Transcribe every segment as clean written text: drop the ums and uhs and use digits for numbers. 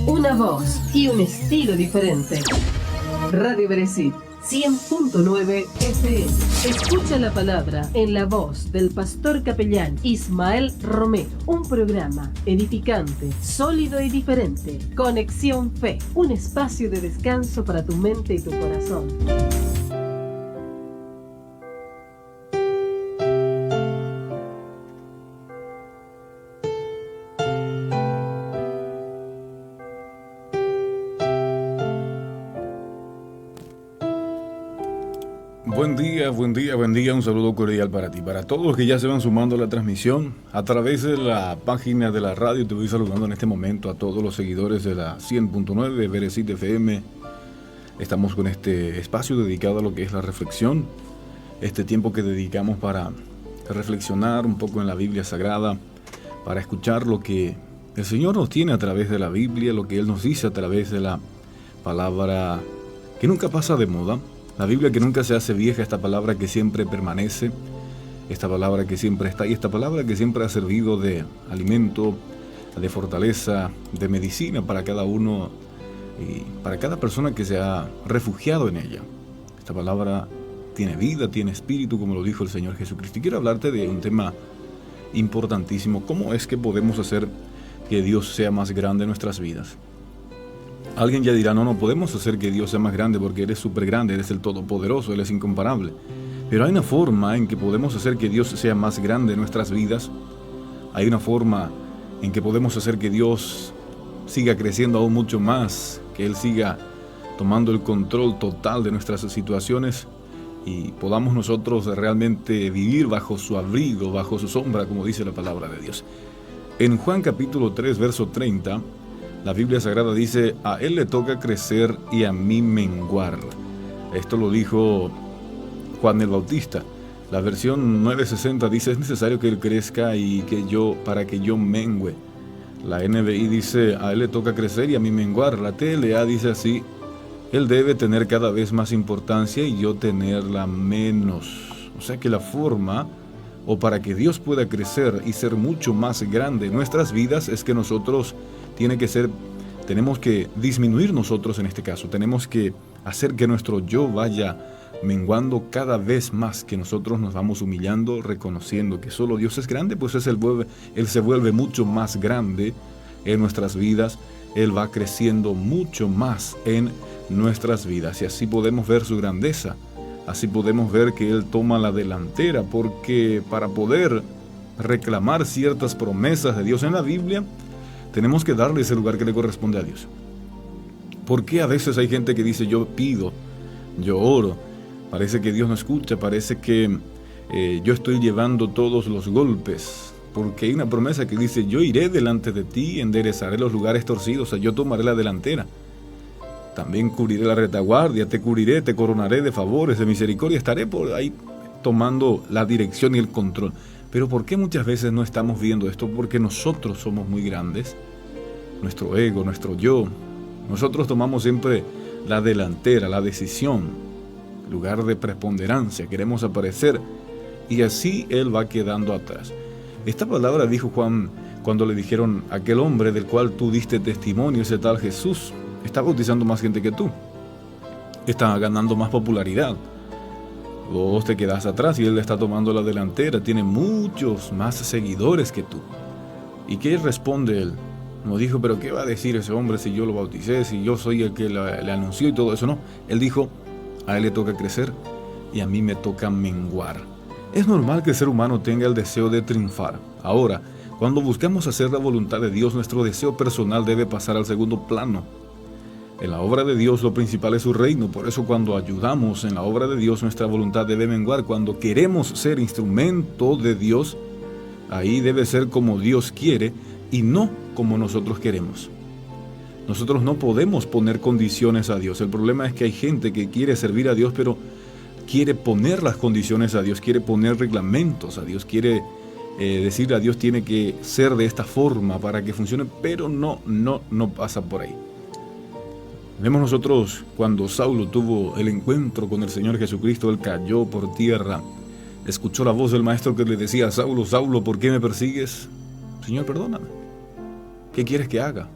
Una voz y un estilo diferente. Radio Beresit 100.9 FM. Escucha la palabra en la voz del pastor capellán Ismael Romero. Un programa edificante, sólido y diferente. Conexión Fe. Un espacio de descanso para tu mente y tu corazón. Buen día, un saludo cordial para ti, para todos los que ya se van sumando a la transmisión a través de la página de la radio. Te voy saludando en este momento a todos los seguidores de la 100.9 Beresit FM. Estamos con este espacio dedicado a lo que es la reflexión, este tiempo que dedicamos para reflexionar un poco en la Biblia Sagrada, para escuchar lo que el Señor nos tiene a través de la Biblia, lo que Él nos dice a través de la palabra que nunca pasa de moda. La Biblia que nunca se hace vieja, esta palabra que siempre permanece, esta palabra que siempre está y esta palabra que siempre ha servido de alimento, de fortaleza, de medicina para cada uno y para cada persona que se ha refugiado en ella. Esta palabra tiene vida, tiene espíritu, como lo dijo el Señor Jesucristo. Y quiero hablarte de un tema importantísimo. ¿Cómo es que podemos hacer que Dios sea más grande en nuestras vidas? Alguien ya dirá, no podemos hacer que Dios sea más grande porque Él es súper grande, Él es el todopoderoso, Él es incomparable. Pero hay una forma en que podemos hacer que Dios sea más grande en nuestras vidas. Hay una forma en que podemos hacer que Dios siga creciendo aún mucho más, que Él siga tomando el control total de nuestras situaciones y podamos nosotros realmente vivir bajo su abrigo, bajo su sombra, como dice la palabra de Dios. En Juan capítulo 3, verso 30, la Biblia Sagrada dice, a Él le toca crecer y a mí menguar. Esto lo dijo Juan el Bautista. La versión 960 dice, es necesario que Él crezca y para que yo mengüe. La NBI dice, a Él le toca crecer y a mí menguar. La TLA dice así, Él debe tener cada vez más importancia y yo tenerla menos. O sea que la forma, o para que Dios pueda crecer y ser mucho más grande en nuestras vidas, es que nosotros tenemos que disminuir nosotros en este caso, tenemos que hacer que nuestro yo vaya menguando cada vez más, que nosotros nos vamos humillando, reconociendo que solo Dios es grande, pues Él se vuelve mucho más grande en nuestras vidas, Él va creciendo mucho más en nuestras vidas y así podemos ver su grandeza, así podemos ver que Él toma la delantera, porque para poder reclamar ciertas promesas de Dios en la Biblia, tenemos que darle ese lugar que le corresponde a Dios. ¿Por qué a veces hay gente que dice yo pido, yo oro? Parece que Dios no escucha, parece que yo estoy llevando todos los golpes. Porque hay una promesa que dice yo iré delante de ti, enderezaré los lugares torcidos, o sea, yo tomaré la delantera. También cubriré la retaguardia, te cubriré, te coronaré de favores, de misericordia, estaré por ahí tomando la dirección y el control. Pero ¿por qué muchas veces no estamos viendo esto? Porque nosotros somos muy grandes, nuestro ego, nuestro yo. Nosotros tomamos siempre la delantera, la decisión, lugar de preponderancia, queremos aparecer y así Él va quedando atrás. Esta palabra dijo Juan cuando le dijeron, aquel hombre del cual tú diste testimonio, ese tal Jesús, está bautizando más gente que tú, está ganando más popularidad. Vos te quedás atrás y Él está tomando la delantera, tiene muchos más seguidores que tú. ¿Y qué responde Él? No dijo, pero ¿qué va a decir ese hombre si yo lo bauticé, si yo soy el que le anunció y todo eso? No, Él dijo, a Él le toca crecer y a mí me toca menguar. Es normal que el ser humano tenga el deseo de triunfar. Ahora, cuando buscamos hacer la voluntad de Dios, nuestro deseo personal debe pasar al segundo plano. En la obra de Dios lo principal es su reino, por eso cuando ayudamos en la obra de Dios nuestra voluntad debe menguar. Cuando queremos ser instrumento de Dios, ahí debe ser como Dios quiere y no como nosotros queremos. Nosotros no podemos poner condiciones a Dios. El problema es que hay gente que quiere servir a Dios, pero quiere poner las condiciones a Dios, quiere poner reglamentos a Dios, quiere decirle a Dios tiene que ser de esta forma para que funcione, pero no pasa por ahí. Vemos nosotros cuando Saulo tuvo el encuentro con el Señor Jesucristo, él cayó por tierra, escuchó la voz del maestro que le decía, Saulo, Saulo, ¿por qué me persigues? Señor, perdóname. ¿Qué quieres que haga?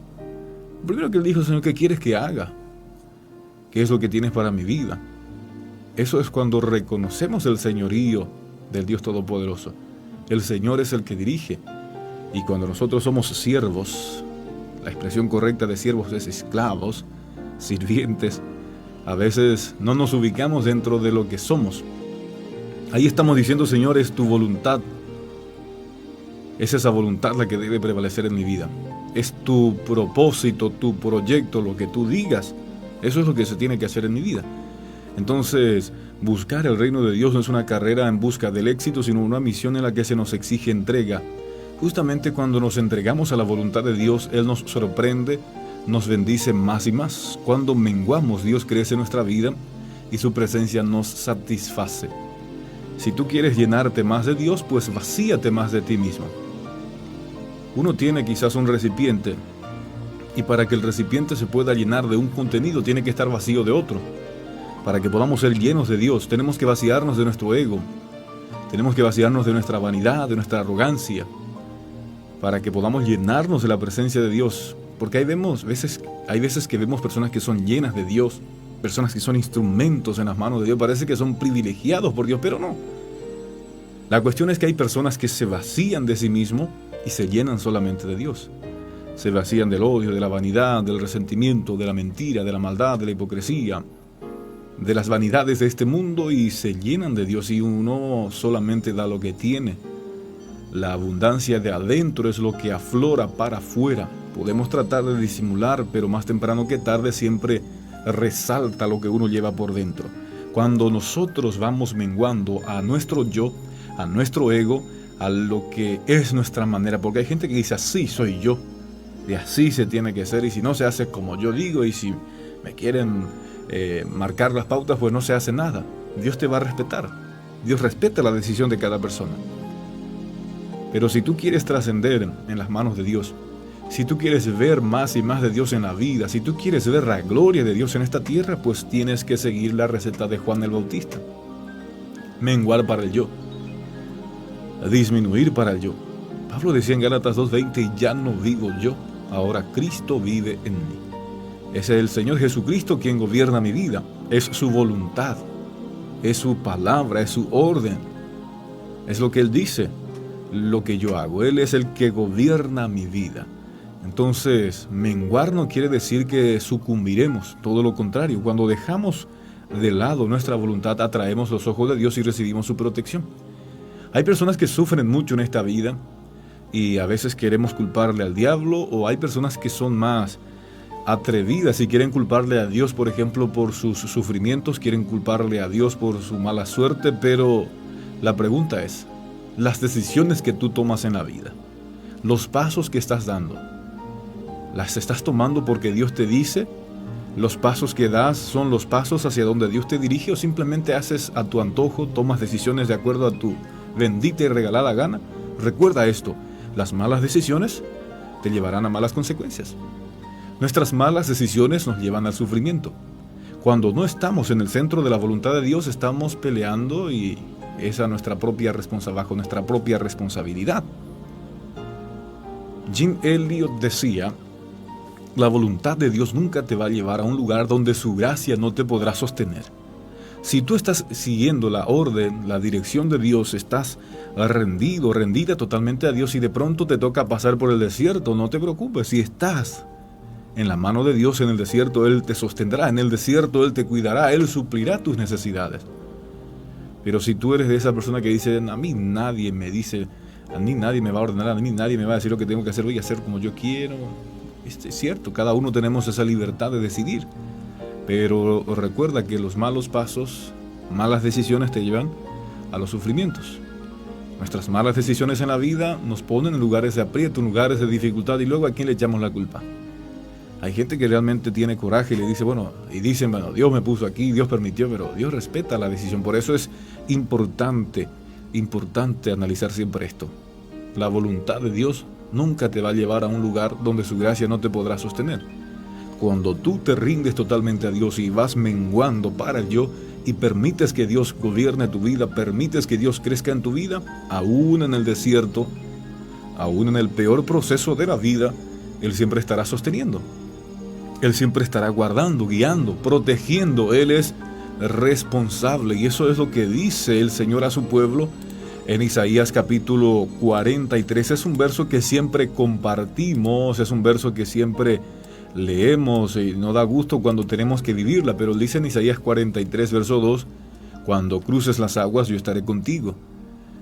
Lo primero que él dijo: Señor, ¿qué quieres que haga? ¿Qué es lo que tienes para mi vida? Eso es cuando reconocemos el señorío del Dios Todopoderoso. El Señor es el que dirige. Y cuando nosotros somos siervos, la expresión correcta de siervos es esclavos, sirvientes, a veces no nos ubicamos dentro de lo que somos. Ahí estamos diciendo: Señor, es tu voluntad. Es esa voluntad la que debe prevalecer en mi vida. Es tu propósito, tu proyecto, lo que tú digas. Eso es lo que se tiene que hacer en mi vida. Entonces, buscar el reino de Dios no es una carrera en busca del éxito, sino una misión en la que se nos exige entrega. Justamente cuando nos entregamos a la voluntad de Dios, Él nos sorprende, nos bendice más y más. Cuando menguamos, Dios crece en nuestra vida y su presencia nos satisface. Si tú quieres llenarte más de Dios, pues vacíate más de ti mismo. Uno tiene quizás un recipiente, y para que el recipiente se pueda llenar de un contenido, tiene que estar vacío de otro. Para que podamos ser llenos de Dios, tenemos que vaciarnos de nuestro ego, tenemos que vaciarnos de nuestra vanidad, de nuestra arrogancia, para que podamos llenarnos de la presencia de Dios. Porque hay veces que vemos personas que son llenas de Dios, personas que son instrumentos en las manos de Dios, parece que son privilegiados por Dios, pero no. La cuestión es que hay personas que se vacían de sí mismos y se llenan solamente de Dios. Se vacían del odio, de la vanidad, del resentimiento, de la mentira, de la maldad, de la hipocresía, de las vanidades de este mundo, y se llenan de Dios, y uno solamente da lo que tiene. La abundancia de adentro es lo que aflora para afuera. Podemos tratar de disimular, pero más temprano que tarde siempre resalta lo que uno lleva por dentro. Cuando nosotros vamos menguando a nuestro yo, a nuestro ego, a lo que es nuestra manera, porque hay gente que dice: así soy yo, y así se tiene que ser, y si no se hace como yo digo, y si me quieren marcar las pautas, pues no se hace nada. Dios te va a respetar. Dios respeta la decisión de cada persona. Pero si tú quieres trascender en las manos de Dios, si tú quieres ver más y más de Dios en la vida, si tú quieres ver la gloria de Dios en esta tierra, pues tienes que seguir la receta de Juan el Bautista. Menguar para el yo, disminuir para el yo. Pablo decía en Gálatas 2:20: ya no vivo yo, ahora Cristo vive en mí. Es el Señor Jesucristo quien gobierna mi vida. Es su voluntad, es su palabra, es su orden. Es lo que Él dice, lo que yo hago. Él es el que gobierna mi vida. Entonces, menguar no quiere decir que sucumbiremos, todo lo contrario. Cuando dejamos de lado nuestra voluntad, atraemos los ojos de Dios y recibimos su protección. Hay personas que sufren mucho en esta vida y a veces queremos culparle al diablo, o hay personas que son más atrevidas y quieren culparle a Dios, por ejemplo, por sus sufrimientos, quieren culparle a Dios por su mala suerte, pero la pregunta es: las decisiones que tú tomas en la vida, los pasos que estás dando, ¿las estás tomando porque Dios te dice? ¿Los pasos que das son los pasos hacia donde Dios te dirige, o simplemente haces a tu antojo, tomas decisiones de acuerdo a tu bendita y regalada gana? Recuerda esto: las malas decisiones te llevarán a malas consecuencias. Nuestras malas decisiones nos llevan al sufrimiento. Cuando no estamos en el centro de la voluntad de Dios, estamos peleando, y es a bajo nuestra propia responsabilidad. Jim Elliot decía: la voluntad de Dios nunca te va a llevar a un lugar donde su gracia no te podrá sostener. Si tú estás siguiendo la orden, la dirección de Dios, estás rendido, rendida totalmente a Dios, y de pronto te toca pasar por el desierto, no te preocupes. Si estás en la mano de Dios en el desierto, Él te sostendrá. En el desierto Él te cuidará, Él suplirá tus necesidades. Pero si tú eres de esa persona que dice: a mí nadie me dice, a mí nadie me va a ordenar, a mí nadie me va a decir lo que tengo que hacer, voy a hacer como yo quiero. Es cierto, cada uno tenemos esa libertad de decidir. Pero recuerda que los malos pasos, malas decisiones te llevan a los sufrimientos. Nuestras malas decisiones en la vida nos ponen en lugares de aprieto, en lugares de dificultad, y luego ¿a quién le echamos la culpa? Hay gente que realmente tiene coraje y le dice, dicen, Dios me puso aquí, Dios permitió, pero Dios respeta la decisión. Por eso es importante analizar siempre esto. La voluntad de Dios nunca te va a llevar a un lugar donde su gracia no te podrá sostener. Cuando tú te rindes totalmente a Dios y vas menguando para el yo y permites que Dios gobierne tu vida, permites que Dios crezca en tu vida, aún en el desierto, aún en el peor proceso de la vida, Él siempre estará sosteniendo. Él siempre estará guardando, guiando, protegiendo. Él es responsable, y eso es lo que dice el Señor a su pueblo en Isaías capítulo 43. Es un verso que siempre compartimos, es un verso que siempre leemos y nos da gusto cuando tenemos que vivirla, pero dice en Isaías 43 verso 2: cuando cruces las aguas yo estaré contigo,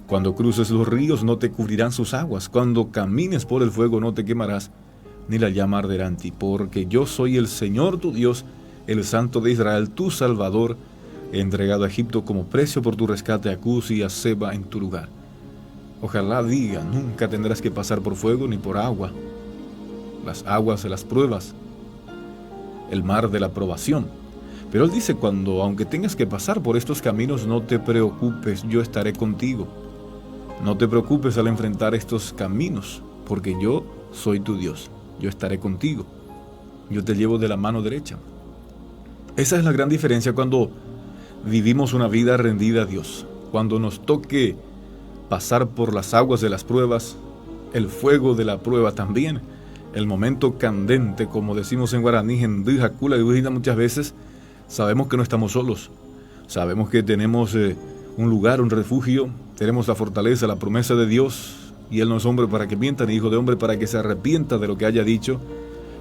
cuando cruces los ríos no te cubrirán sus aguas, cuando camines por el fuego no te quemarás, ni la llama arderá en ti, porque yo soy el Señor tu Dios, el Santo de Israel, tu Salvador. He entregado a Egipto como precio por tu rescate, a Cus y a Seba en tu lugar. Ojalá diga, nunca tendrás que pasar por fuego ni por agua, las aguas de las pruebas, el mar de la probación. Pero Él dice, aunque tengas que pasar por estos caminos, no te preocupes, yo estaré contigo. No te preocupes al enfrentar estos caminos, porque yo soy tu Dios, yo estaré contigo, yo te llevo de la mano derecha. Esa es la gran diferencia cuando vivimos una vida rendida a Dios. Cuando nos toque pasar por las aguas de las pruebas, el fuego de la prueba también, el momento candente, como decimos en guaraní, muchas veces, sabemos que no estamos solos. Sabemos que tenemos un lugar, un refugio, tenemos la fortaleza, la promesa de Dios, y Él no es hombre para que mienta, ni hijo de hombre para que se arrepienta de lo que haya dicho,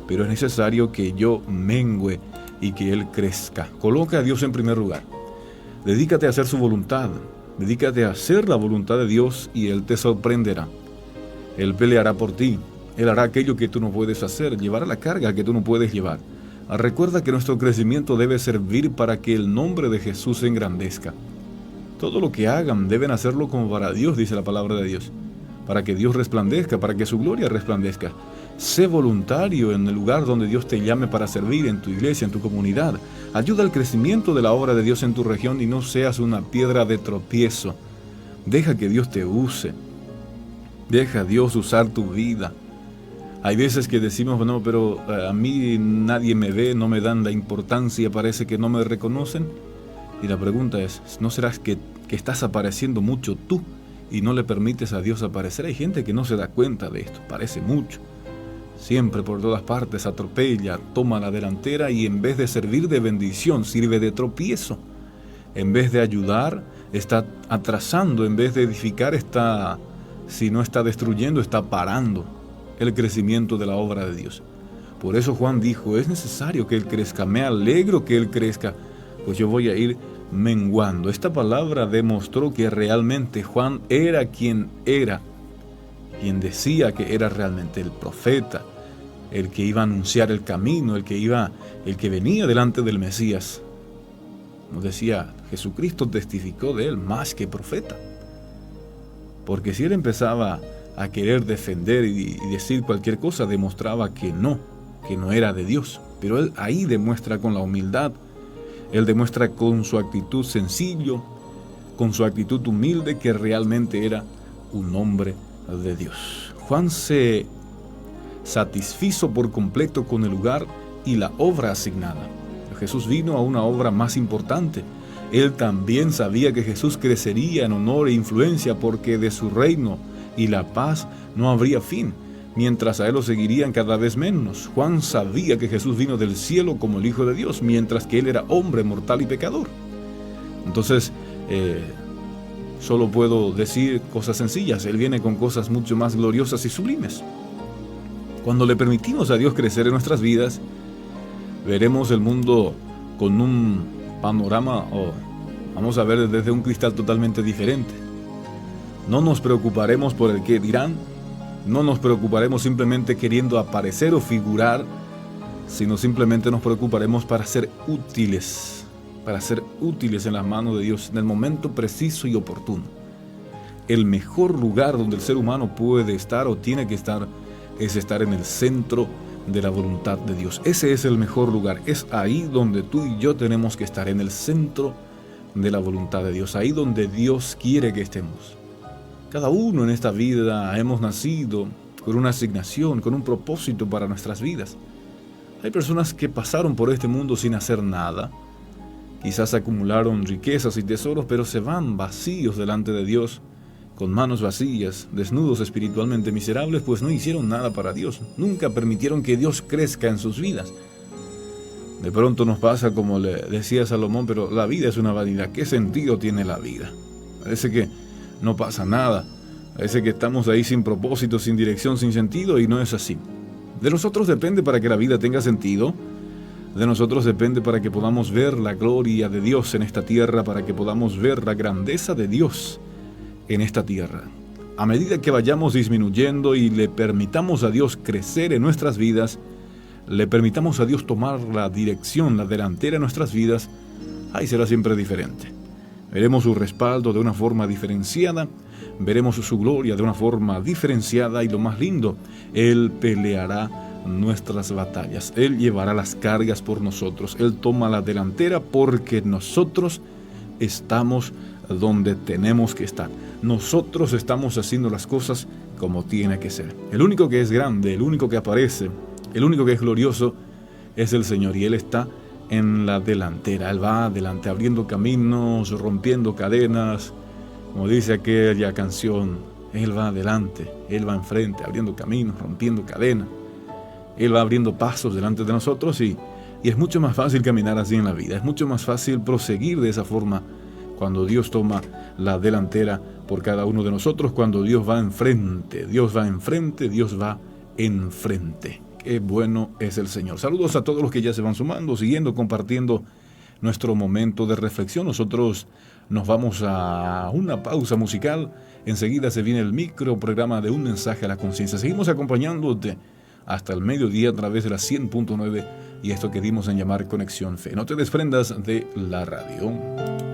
pero es necesario que yo mengüe y que Él crezca. Coloca a Dios en primer lugar. Dedícate a hacer su voluntad, dedícate a hacer la voluntad de Dios y Él te sorprenderá. Él peleará por ti, Él hará aquello que tú no puedes hacer, llevará la carga que tú no puedes llevar. Recuerda que nuestro crecimiento debe servir para que el nombre de Jesús se engrandezca. Todo lo que hagan deben hacerlo como para Dios, dice la palabra de Dios, para que Dios resplandezca, para que su gloria resplandezca. Sé voluntario en el lugar donde Dios te llame para servir, en tu iglesia, en tu comunidad. Ayuda al crecimiento de la obra de Dios en tu región y no seas una piedra de tropiezo. Deja que Dios te use. Deja a Dios usar tu vida. Hay veces que decimos, no, pero a mí nadie me ve, no me dan la importancia, parece que no me reconocen. Y la pregunta es, ¿no serás que estás apareciendo mucho tú y no le permites a Dios aparecer? Hay gente que no se da cuenta de esto, parece mucho. Siempre por todas partes atropella, toma la delantera y en vez de servir de bendición, sirve de tropiezo. En vez de ayudar, está atrasando, en vez de edificar, si no está destruyendo, está parando el crecimiento de la obra de Dios. Por eso Juan dijo, es necesario que Él crezca, me alegro que Él crezca, pues yo voy a ir menguando. Esta palabra demostró que realmente Juan era, quien decía que era realmente el profeta, el que iba a anunciar el camino, el que venía delante del Mesías. Nos decía, Jesucristo testificó de él más que profeta. Porque si él empezaba a querer defender y decir cualquier cosa, demostraba que no era de Dios. Pero él ahí demuestra con la humildad, él demuestra con su actitud sencillo, con su actitud humilde, que realmente era un hombre de Dios. Juan se satisfizo por completo con el lugar y la obra asignada. Jesús vino a una obra más importante. Él también sabía que Jesús crecería en honor e influencia, porque de su reino y la paz no habría fin, mientras a él lo seguirían cada vez menos. Juan sabía que Jesús vino del cielo como el Hijo de Dios, mientras que él era hombre mortal y pecador. Entonces, solo puedo decir cosas sencillas. Él viene con cosas mucho más gloriosas y sublimes. Cuando le permitimos a Dios crecer en nuestras vidas, veremos el mundo con un panorama, vamos a ver desde un cristal totalmente diferente. No nos preocuparemos por el qué dirán, no nos preocuparemos simplemente queriendo aparecer o figurar, sino simplemente nos preocuparemos para ser útiles en las manos de Dios en el momento preciso y oportuno. El mejor lugar donde el ser humano puede estar o tiene que estar es estar en el centro de la voluntad de Dios. Ese es el mejor lugar. Es ahí donde tú y yo tenemos que estar, en el centro de la voluntad de Dios, ahí donde Dios quiere que estemos. Cada uno en esta vida hemos nacido con una asignación, con un propósito para nuestras vidas. Hay personas que pasaron por este mundo sin hacer nada. Quizás acumularon riquezas y tesoros, pero se van vacíos delante de Dios, con manos vacías, desnudos espiritualmente, miserables, pues no hicieron nada para Dios. Nunca permitieron que Dios crezca en sus vidas. De pronto nos pasa como le decía Salomón, pero la vida es una vanidad. ¿Qué sentido tiene la vida? Parece que no pasa nada. Parece que estamos ahí sin propósito, sin dirección, sin sentido, y no es así. De nosotros depende para que la vida tenga sentido. De nosotros depende para que podamos ver la gloria de Dios en esta tierra, para que podamos ver la grandeza de Dios en esta tierra. A medida que vayamos disminuyendo y le permitamos a Dios crecer en nuestras vidas, le permitamos a Dios tomar la dirección, la delantera en nuestras vidas, ahí será siempre diferente. Veremos su respaldo de una forma diferenciada, veremos su gloria de una forma diferenciada, y lo más lindo, Él peleará nuestras batallas, Él llevará las cargas por nosotros, Él toma la delantera porque nosotros estamos donde tenemos que estar. Nosotros estamos haciendo las cosas como tiene que ser. El único que es grande, el único que aparece, el único que es glorioso es el Señor, y Él está en la delantera. Él va adelante, abriendo caminos, rompiendo cadenas. Como dice aquella canción, Él va adelante, Él va enfrente, abriendo caminos, rompiendo cadenas. Él va abriendo pasos delante de nosotros, y es mucho más fácil caminar así en la vida. Es mucho más fácil proseguir de esa forma cuando Dios toma la delantera por cada uno de nosotros, cuando Dios va enfrente. Dios va enfrente, Dios va enfrente. Qué bueno es el Señor. Saludos a todos los que ya se van sumando, siguiendo, compartiendo nuestro momento de reflexión. Nosotros nos vamos a una pausa musical. Enseguida se viene el microprograma de Un Mensaje a la Conciencia. Seguimos acompañándote hasta el mediodía a través de la 100.9 y esto que dimos en llamar Conexión Fe. No te desprendas de la radio.